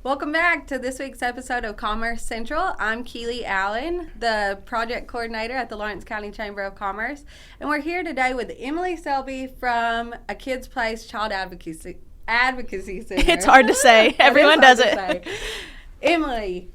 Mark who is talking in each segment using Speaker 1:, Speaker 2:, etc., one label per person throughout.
Speaker 1: Welcome back to this week's episode of Commerce Central. I'm Keely Allen, the project coordinator at the Lawrence County Chamber of Commerce, and we're here today with Emily Selbe from A Kid's Place Child Advocacy Center.
Speaker 2: It's hard to say. Everyone does it.
Speaker 1: Emily,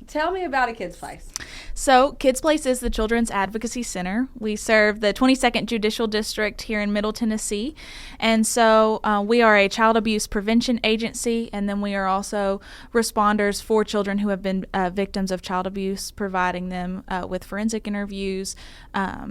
Speaker 1: tell me about A Kid's Place.
Speaker 2: So, Kids Place is the Children's Advocacy Center. We serve the 22nd Judicial District here in Middle Tennessee. And so we are a child abuse prevention agency, and then we are also responders for children who have been victims of child abuse, providing them with forensic interviews,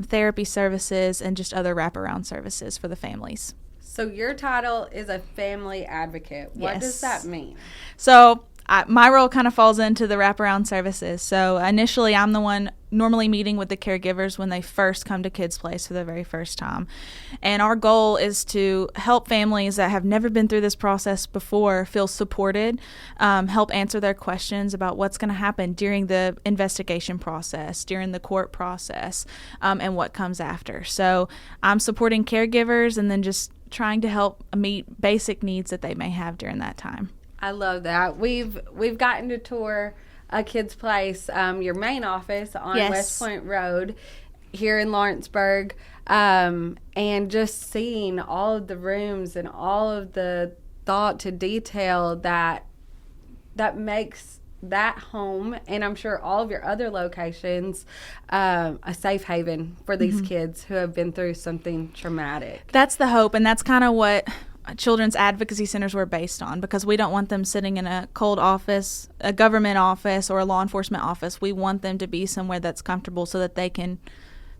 Speaker 2: therapy services, and just other wraparound services for the families.
Speaker 1: So your title is a family advocate. What
Speaker 2: Yes.
Speaker 1: does that mean?
Speaker 2: So my role kind of falls into the wraparound services. So initially, I'm the one normally meeting with the caregivers when they first come to Kids Place for the very first time. And our goal is to help families that have never been through this process before feel supported, help answer their questions about what's going to happen during the investigation process, during the court process, and what comes after. So I'm supporting caregivers and then just trying to help meet basic needs that they may have during that time.
Speaker 1: I love that. We've gotten to tour A Kid's Place, your main office on
Speaker 2: Yes.
Speaker 1: West Point Road here in Lawrenceburg, and just seeing all of the rooms and all of the thought to detail that makes that home, and I'm sure all of your other locations, a safe haven for these kids who have been through something traumatic.
Speaker 2: That's the hope, and that's kind of what children's advocacy centers were based on, because we don't want them sitting in a cold office, a government office, or a law enforcement office. We want them to be somewhere that's comfortable so that they can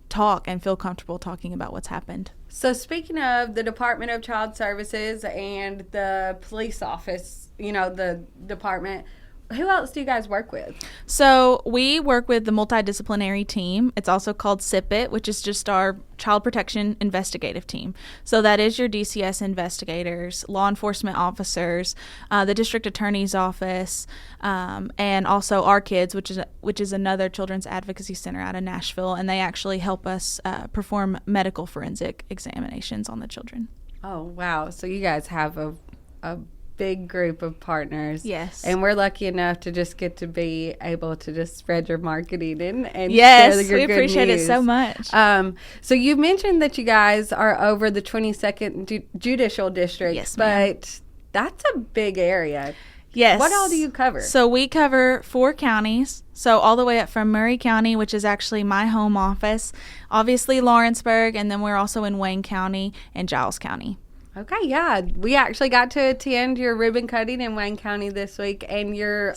Speaker 2: talk and feel comfortable talking about what's happened.
Speaker 1: So speaking of the Department of Child Services and the police office, the department, who else do you guys work with?
Speaker 2: So we work with the multidisciplinary team. It's also called SIPIT, which is just our child protection investigative team. So that is your DCS investigators, law enforcement officers, the district attorney's office, and also our kids, which is another children's advocacy center out of Nashville, and they actually help us perform medical forensic examinations on the children.
Speaker 1: Oh, wow. So you guys have a big group of partners.
Speaker 2: Yes.
Speaker 1: And we're lucky enough to just get to be able to just spread your marketing and
Speaker 2: Yes,
Speaker 1: share your
Speaker 2: we
Speaker 1: good
Speaker 2: appreciate
Speaker 1: news.
Speaker 2: it so much.
Speaker 1: So you mentioned that you guys are over the 22nd Judicial District.
Speaker 2: Yes, ma'am.
Speaker 1: But that's a big area.
Speaker 2: Yes.
Speaker 1: What all do you cover?
Speaker 2: So we cover 4 counties. So all the way up from Murray County, which is actually my home office, obviously Lawrenceburg, and then we're also in Wayne County and Giles County.
Speaker 1: Okay, yeah. We actually got to attend your ribbon cutting in Wayne County this week, and your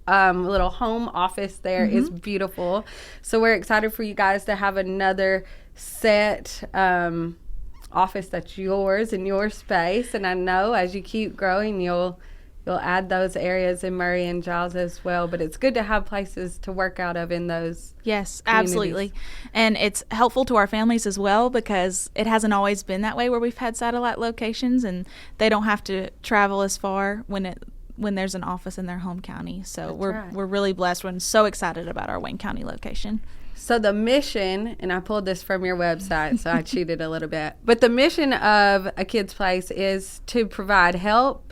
Speaker 1: little home office there is beautiful. So we're excited for you guys to have another set office that's yours in your space. And I know as you keep growing, you'll add those areas in Murray and Giles as well. But it's good to have places to work out of in those.
Speaker 2: Yes,
Speaker 1: communities.
Speaker 2: absolutely. And it's helpful to our families as well, because it hasn't always been that way where we've had satellite locations, and they don't have to travel as far when there's an office in their home county. So we're really blessed. We're so excited about our Wayne County location.
Speaker 1: So the mission, and I pulled this from your website, so I cheated a little bit, but the mission of A Kid's Place is to provide hope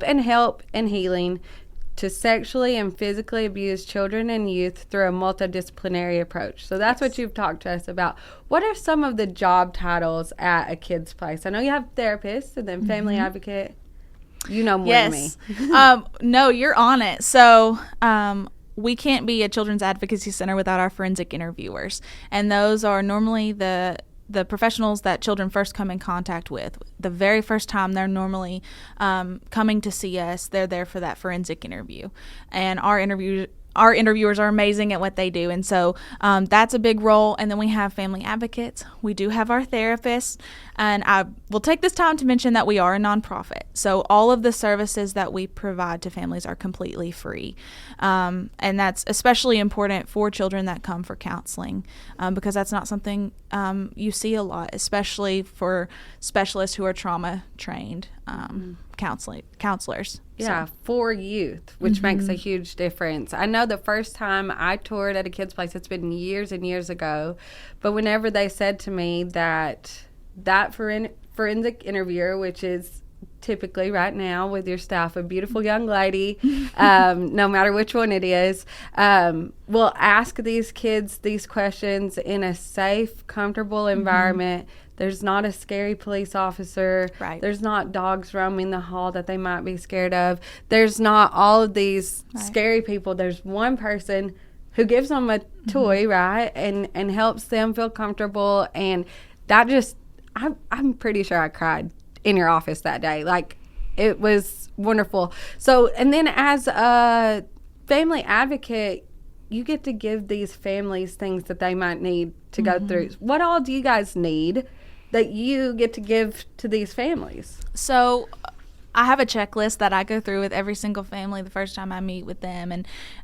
Speaker 1: and healing to sexually and physically abused children and youth through a multidisciplinary approach. So that's what you've talked to us about. What are some of the job titles at A Kid's Place? I know you have therapist and then family advocate. You know more than me.
Speaker 2: No, you're on it. So we can't be a children's advocacy center without our forensic interviewers. And those are normally the professionals that children first come in contact with. The very first time they're normally coming to see us, they're there for that forensic interview. And our interviewers are amazing at what they do. And so that's a big role. And then we have family advocates. We do have our therapists. And I will take this time to mention that we are a nonprofit. So all of the services that we provide to families are completely free. And that's especially important for children that come for counseling, because that's not something you see a lot, especially for specialists who are trauma trained counselors.
Speaker 1: Yeah, for youth, which makes a huge difference. I know the first time I toured at A Kid's Place, it's been years and years ago, but whenever they said to me that forensic interviewer, which is typically right now with your staff, a beautiful young lady, no matter which one it is, will ask these kids these questions in a safe, comfortable environment. There's not a scary police officer.
Speaker 2: Right.
Speaker 1: There's not dogs roaming the hall that they might be scared of. There's not all of these scary people. There's one person who gives them a toy, right, and helps them feel comfortable. And that just, I'm pretty sure I cried in your office that day. Like, it was wonderful. So, and then as a family advocate, you get to give these families things that they might need to go through. What all do you guys need that you get to give to these families?
Speaker 2: So I have a checklist that I go through with every single family the first time I meet with them,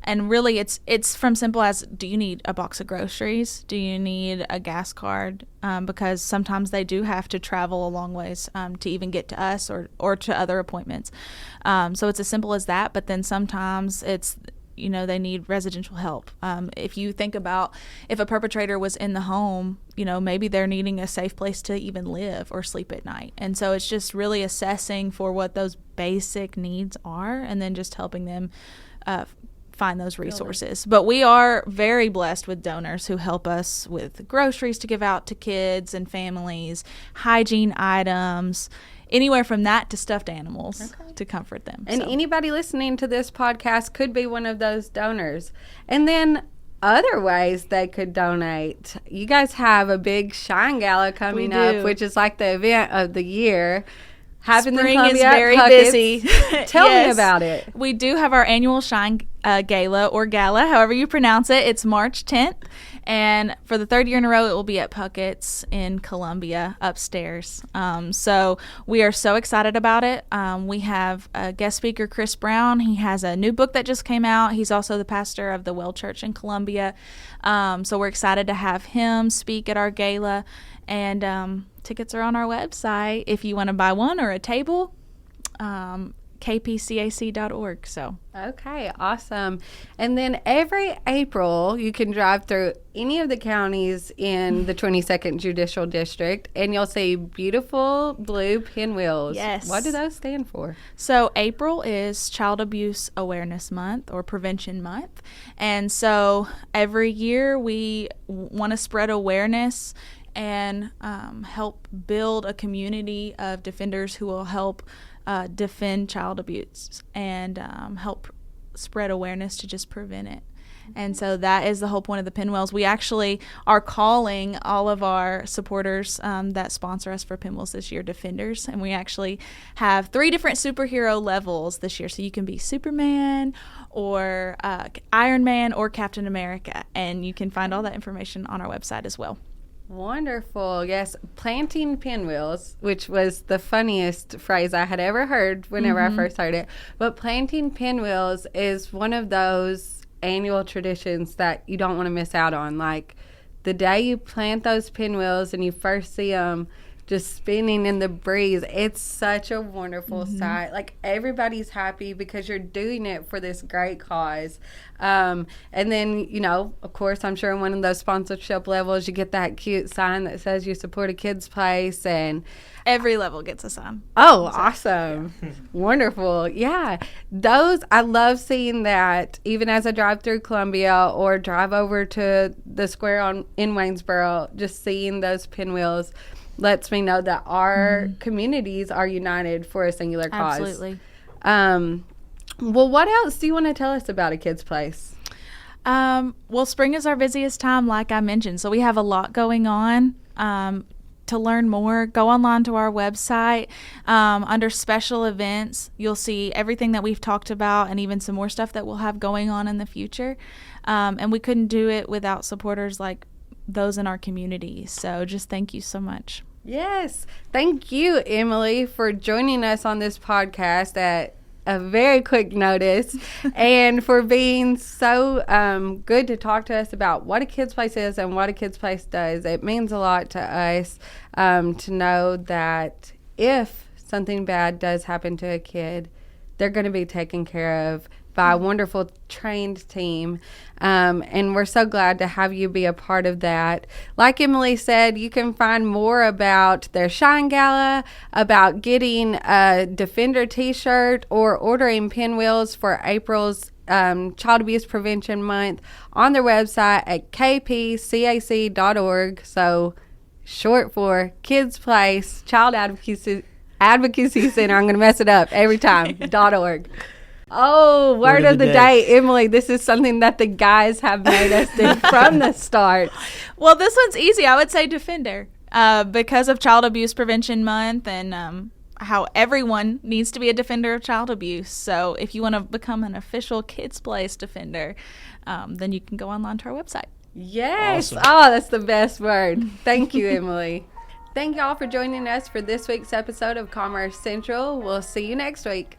Speaker 2: and really it's from simple as, do you need a box of groceries? Do you need a gas card? Because sometimes they do have to travel a long ways to even get to us or to other appointments. So it's as simple as that, but then sometimes it's, they need residential help. If you think about if a perpetrator was in the home, maybe they're needing a safe place to even live or sleep at night. And so it's just really assessing for what those basic needs are and then just helping them find those resources. But we are very blessed with donors who help us with groceries to give out to kids and families, hygiene items, anywhere from that to stuffed animals to comfort them.
Speaker 1: And anybody listening to this podcast could be one of those donors. And then other ways they could donate. You guys have a big Shine Gala coming up, which is like the event of the year.
Speaker 2: Spring is very busy.
Speaker 1: Tell me about it.
Speaker 2: We do have our annual Shine Gala or Gala, however you pronounce it. It's March 10th. And for the third year in a row, it will be at Puckett's in Columbia upstairs. So we are so excited about it. We have a guest speaker, Chris Brown. He has a new book that just came out. He's also the pastor of the Well Church in Columbia. So we're excited to have him speak at our gala. And tickets are on our website if you want to buy one or a table. kpcac.org. So
Speaker 1: okay, awesome. And then every April you can drive through any of the counties in the 22nd Judicial District and you'll see beautiful blue pinwheels.
Speaker 2: Yes.
Speaker 1: What do those stand for?
Speaker 2: So April is Child Abuse Awareness Month or Prevention Month, and so every year we want to spread awareness and help build a community of defenders who will help defend child abuse and help spread awareness to just prevent it. And so that is the whole point of the pinwheels. We actually are calling all of our supporters that sponsor us for pinwheels this year defenders, and we actually have 3 different superhero levels this year. So you can be Superman or Iron Man or Captain America, and you can find all that information on our website as well.
Speaker 1: Wonderful. Yes, planting pinwheels, which was the funniest phrase I had ever heard whenever I first heard it. But planting pinwheels is one of those annual traditions that you don't want to miss out on. Like the day you plant those pinwheels and you first see them just spinning in the breeze, it's such a wonderful sight. Like everybody's happy because you're doing it for this great cause. And then, of course, I'm sure in one of those sponsorship levels, you get that cute sign that says you support a kid's place, and
Speaker 2: every level gets a sign.
Speaker 1: Oh, awesome. Yeah. Wonderful. Yeah. I love seeing that even as I drive through Columbia or drive over to the square in Waynesboro, just seeing those pinwheels lets me know that our communities are united for a singular cause.
Speaker 2: Absolutely.
Speaker 1: Well, what else do you want to tell us about A Kid's Place?
Speaker 2: Well, spring is our busiest time, like I mentioned. So we have a lot going on. To learn more, go online to our website. Under special events, you'll see everything that we've talked about and even some more stuff that we'll have going on in the future. And we couldn't do it without supporters like those in our community. So just thank you so much.
Speaker 1: Yes. Thank you, Emily, for joining us on this podcast at a very quick notice and for being so good to talk to us about what A Kid's Place is and what A Kid's Place does. It means a lot to us to know that if something bad does happen to a kid, they're going to be taken care of by a wonderful trained team. And we're so glad to have you be a part of that. Like Emily said, you can find more about their Shine Gala, about getting a Defender t-shirt, or ordering pinwheels for April's Child Abuse Prevention Month on their website at kpcac.org. So short for Kids Place Child Advocacy Center. I'm going to mess it up every time. .org. Oh, word of the day. Emily, this is something that the guys have made us do from the start.
Speaker 2: Well, this one's easy. I would say Defender, because of Child Abuse Prevention Month and how everyone needs to be a defender of child abuse. So if you want to become an official Kids Place Defender, then you can go online to our website.
Speaker 1: Yes.
Speaker 3: Awesome.
Speaker 1: Oh, that's the best word. Thank you, Emily. Thank y'all for joining us for this week's episode of Commerce Central. We'll see you next week.